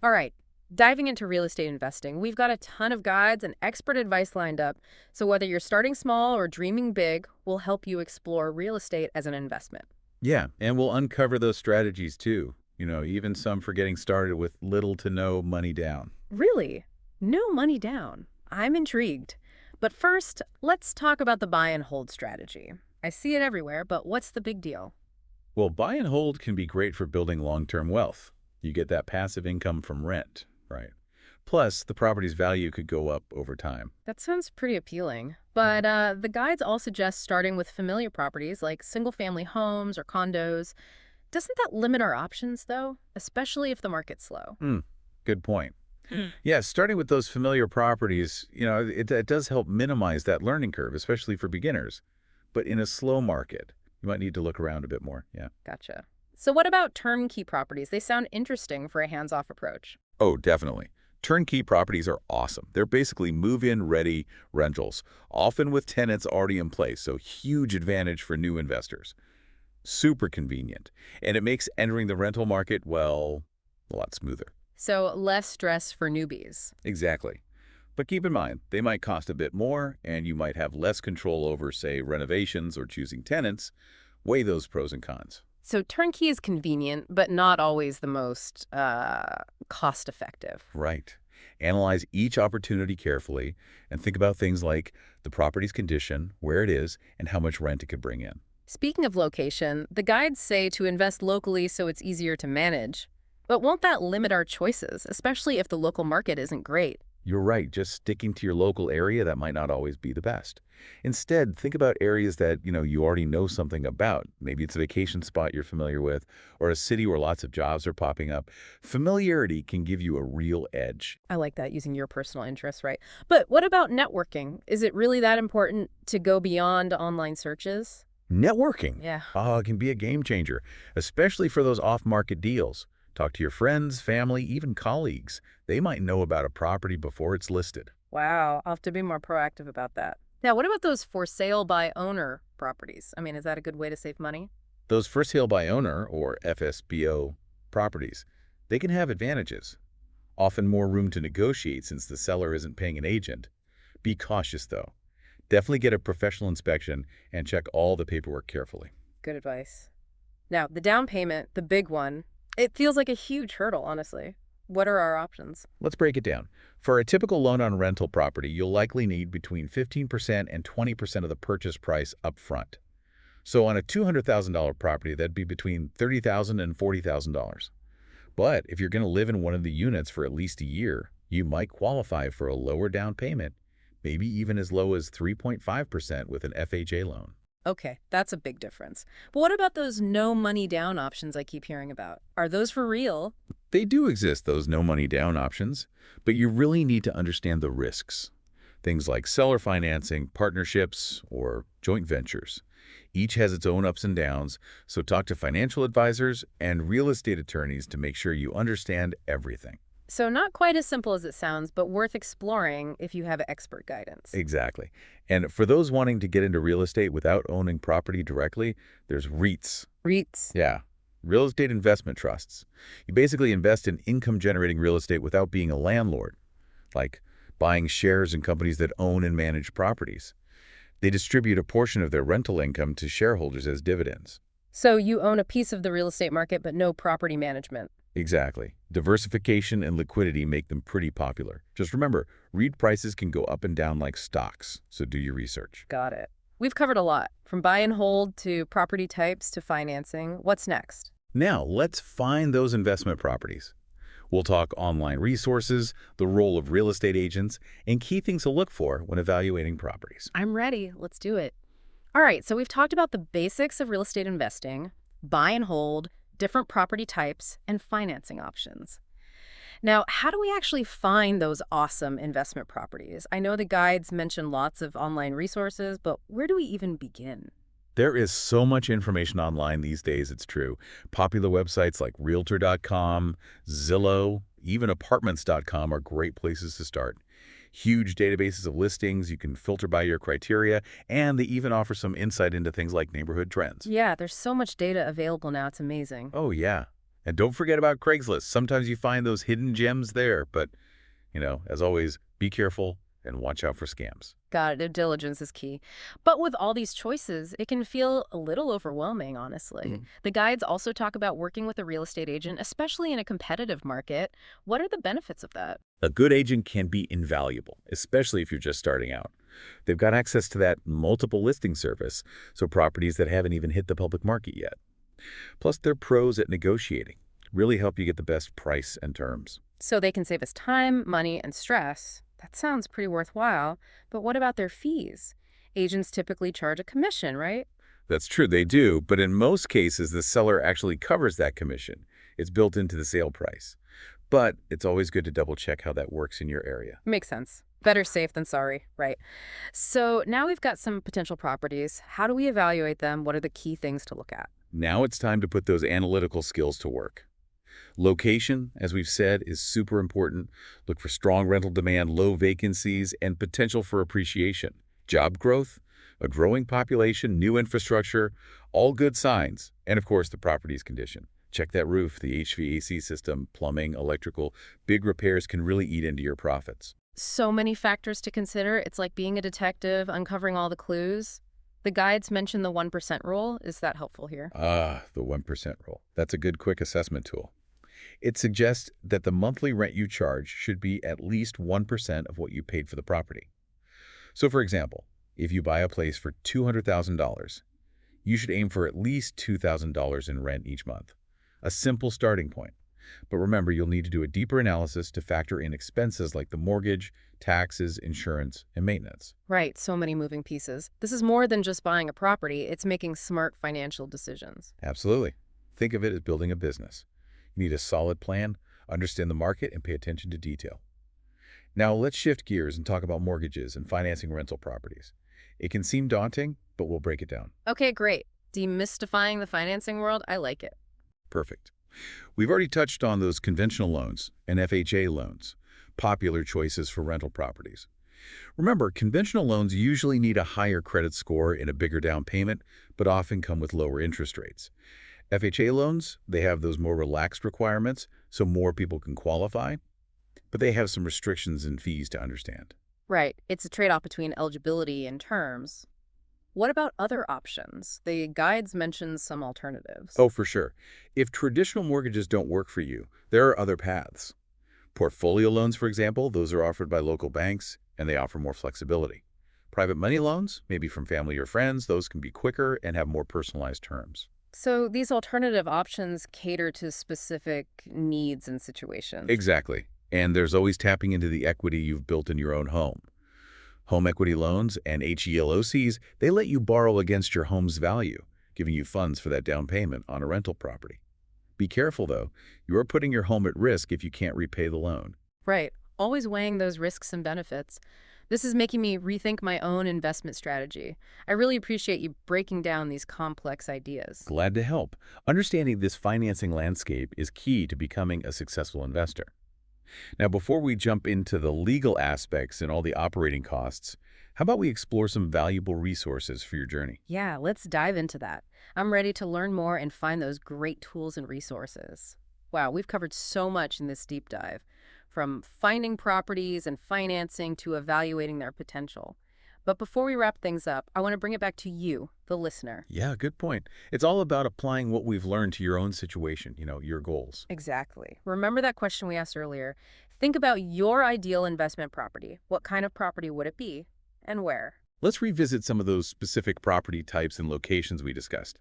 All right, diving into real estate investing, we've got a ton of guides and expert advice lined up. So whether you're starting small or dreaming big, we'll help you explore real estate as an investment. Yeah, and we'll uncover those strategies too. Even some for getting started with little to no money down. Really? No money down. I'm intrigued. But first, let's talk about the buy and hold strategy. I see it everywhere, but what's the big deal? Well, buy and hold can be great for building long-term wealth. You get that passive income from rent, right? Plus, the property's value could go up over time. That sounds pretty appealing. But the guides all suggest starting with familiar properties like single family homes or condos. Doesn't that limit our options, though? Especially if the market's slow. Hmm, good point. Yeah, starting with those familiar properties, it does help minimize that learning curve, especially for beginners. But in a slow market, you might need to look around a bit more. Yeah. Gotcha. So, what about turnkey properties? They sound interesting for a hands off approach. Oh, definitely. Turnkey properties are awesome. They're basically move-in ready rentals, often with tenants already in place, so huge advantage for new investors. Super convenient. And it makes entering the rental market, well, a lot smoother. So, less stress for newbies. Exactly. But keep in mind, they might cost a bit more, and you might have less control over, say, renovations or choosing tenants. Weigh those pros and cons. So, turnkey is convenient, but not always the most cost effective. Right. Analyze each opportunity carefully and think about things like the property's condition, where it is, and how much rent it could bring in. Speaking of location, the guides say to invest locally so it's easier to manage. But won't that limit our choices, especially if the local market isn't great? You're right, just sticking to your local area, that might not always be the best. Instead, think about areas that, you already know something about. Maybe it's a vacation spot you're familiar with, or a city where lots of jobs are popping up. Familiarity can give you a real edge. I like that, using your personal interests, right? But what about networking? Is it really that important to go beyond online searches? Networking Yeah. can be a game changer, especially for those off-market deals. Talk to your friends, family, even colleagues. They might know about a property before it's listed. Wow, I'll have to be more proactive about that. Now, what about those for sale by owner properties? I mean, is that a good way to save money? Those for sale by owner, or FSBO, properties, they can have advantages. Often more room to negotiate since the seller isn't paying an agent. Be cautious, though. Definitely get a professional inspection and check all the paperwork carefully. Good advice. Now, the down payment, the big one, it feels like a huge hurdle, honestly. What are our options? Let's break it down. For a typical loan on rental property, you'll likely need between 15% and 20% of the purchase price up front. So on a $200,000 property, that'd be between $30,000 and $40,000. But if you're going to live in one of the units for at least a year, you might qualify for a lower down payment, maybe even as low as 3.5% with an FHA loan. Okay, that's a big difference. But what about those no money down options I keep hearing about? Are those for real? They do exist, those no money down options, but you really need to understand the risks. Things like seller financing, partnerships, or joint ventures. Each has its own ups and downs, so talk to financial advisors and real estate attorneys to make sure you understand everything. So, not quite as simple as it sounds, but worth exploring if you have expert guidance. Exactly. And for those wanting to get into real estate without owning property directly, there's REITs. REITs. Yeah, real estate investment trusts. You basically invest in income-generating real estate without being a landlord, like buying shares in companies that own and manage properties. They distribute a portion of their rental income to shareholders as dividends. So, you own a piece of the real estate market, but no property management. Exactly. Diversification and liquidity make them pretty popular. Just remember, REIT prices can go up and down like stocks, so do your research. Got it. We've covered a lot, from buy and hold to property types to financing. What's next? Now, let's find those investment properties. We'll talk online resources, the role of real estate agents, and key things to look for when evaluating properties. I'm ready. Let's do it. All right, so we've talked about the basics of real estate investing, buy and hold, different property types, and financing options. Now, how do we actually find those awesome investment properties? I know the guides mention lots of online resources, but where do we even begin? There is so much information online these days, it's true. Popular websites like Realtor.com, Zillow, even Apartments.com are great places to start. Huge databases of listings, you can filter by your criteria, and they even offer some insight into things like neighborhood trends. Yeah, there's so much data available now, it's amazing. Oh, yeah. And don't forget about Craigslist. Sometimes you find those hidden gems there, but, as always, be careful and watch out for scams. Got it. Due diligence is key. But with all these choices, it can feel a little overwhelming, honestly. The guides also talk about working with a real estate agent, especially in a competitive market. What are the benefits of that? A good agent can be invaluable, especially if you're just starting out. They've got access to that multiple listing service, so properties that haven't even hit the public market yet. Plus, they're pros at negotiating, really help you get the best price and terms. So they can save us time, money, and stress. That sounds pretty worthwhile. But what about their fees? Agents typically charge a commission, right? That's true, they do, but in most cases, the seller actually covers that commission. It's built into the sale price. But it's always good to double check how that works in your area. Makes sense. Better safe than sorry, right? So now we've got some potential properties. How do we evaluate them? What are the key things to look at? Now it's time to put those analytical skills to work. Location, as we've said, is super important. Look for strong rental demand, low vacancies, and potential for appreciation. Job growth, a growing population, new infrastructure, all good signs. And of course, the property's condition. Check that roof, the HVAC system, plumbing, electrical. Big repairs can really eat into your profits. So many factors to consider. It's like being a detective, uncovering all the clues. The guides mention the 1% rule. Is that helpful here? The 1% rule. That's a good quick assessment tool. It suggests that the monthly rent you charge should be at least 1% of what you paid for the property. So for example, if you buy a place for $200,000, you should aim for at least $2,000 in rent each month. A simple starting point. But remember, you'll need to do a deeper analysis to factor in expenses like the mortgage, taxes, insurance, and maintenance. Right, so many moving pieces. This is more than just buying a property. It's making smart financial decisions. Absolutely. Think of it as building a business. You need a solid plan, understand the market, and pay attention to detail. Now let's shift gears and talk about mortgages and financing rental properties. It can seem daunting, but we'll break it down. Okay, great. Demystifying the financing world, I like it. Perfect. We've already touched on those conventional loans and FHA loans, popular choices for rental properties. Remember, conventional loans usually need a higher credit score and a bigger down payment, but often come with lower interest rates. FHA loans, they have those more relaxed requirements, so more people can qualify, but they have some restrictions and fees to understand. Right, it's a trade-off between eligibility and terms. What about other options? The guides mention some alternatives. Oh, for sure. If traditional mortgages don't work for you, there are other paths. Portfolio loans, for example, those are offered by local banks, and they offer more flexibility. Private money loans, maybe from family or friends, those can be quicker and have more personalized terms. So these alternative options cater to specific needs and situations. Exactly. And there's always tapping into the equity you've built in your own home. Home equity loans and HELOCs, they let you borrow against your home's value, giving you funds for that down payment on a rental property. Be careful, though. You are putting your home at risk if you can't repay the loan. Right, always weighing those risks and benefits. This is making me rethink my own investment strategy. I really appreciate you breaking down these complex ideas. Glad to help. Understanding this financing landscape is key to becoming a successful investor. Now, before we jump into the legal aspects and all the operating costs, how about we explore some valuable resources for your journey? Yeah, let's dive into that. I'm ready to learn more and find those great tools and resources. Wow, we've covered so much in this deep dive, from finding properties and financing to evaluating their potential. But before we wrap things up, I want to bring it back to you, the listener. Yeah, good point. It's all about applying what we've learned to your own situation, your goals. Exactly. Remember that question we asked earlier? Think about your ideal investment property. What kind of property would it be and where? Let's revisit some of those specific property types and locations we discussed.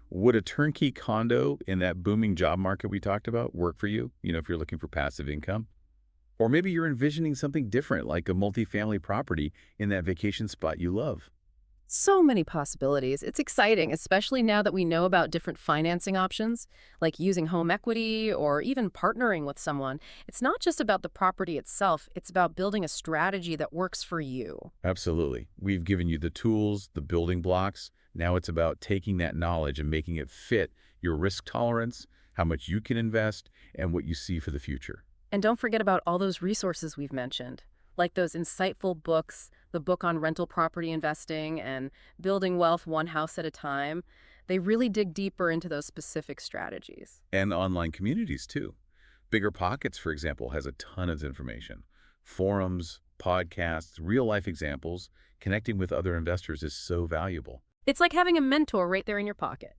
Would a turnkey condo in that booming job market we talked about work for you, if you're looking for passive income? Or maybe you're envisioning something different, like a multifamily property in that vacation spot you love. So many possibilities. It's exciting, especially now that we know about different financing options, like using home equity or even partnering with someone. It's not just about the property itself, it's about building a strategy that works for you. Absolutely. We've given you the tools, the building blocks. Now it's about taking that knowledge and making it fit your risk tolerance, how much you can invest, and what you see for the future. And don't forget about all those resources we've mentioned, like those insightful books, the book on rental property investing and building wealth one house at a time. They really dig deeper into those specific strategies. And online communities, too. Bigger Pockets, for example, has a ton of information. Forums, podcasts, real-life examples, connecting with other investors is so valuable. It's like having a mentor right there in your pocket.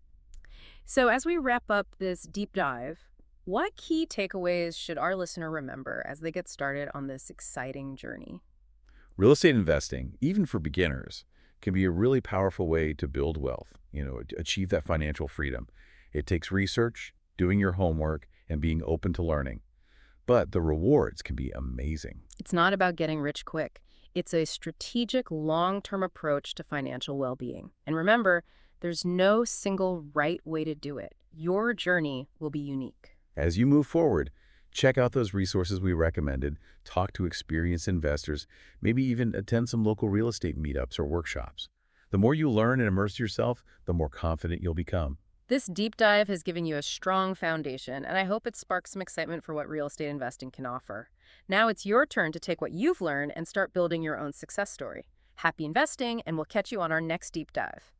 So as we wrap up this deep dive, what key takeaways should our listener remember as they get started on this exciting journey? Real estate investing, even for beginners, can be a really powerful way to build wealth, to achieve that financial freedom. It takes research, doing your homework, and being open to learning. But the rewards can be amazing. It's not about getting rich quick. It's a strategic, long-term approach to financial well-being. And remember, there's no single right way to do it. Your journey will be unique. As you move forward, check out those resources we recommended, talk to experienced investors, maybe even attend some local real estate meetups or workshops. The more you learn and immerse yourself, the more confident you'll become. This deep dive has given you a strong foundation, and I hope it sparks some excitement for what real estate investing can offer. Now it's your turn to take what you've learned and start building your own success story. Happy investing, and we'll catch you on our next deep dive.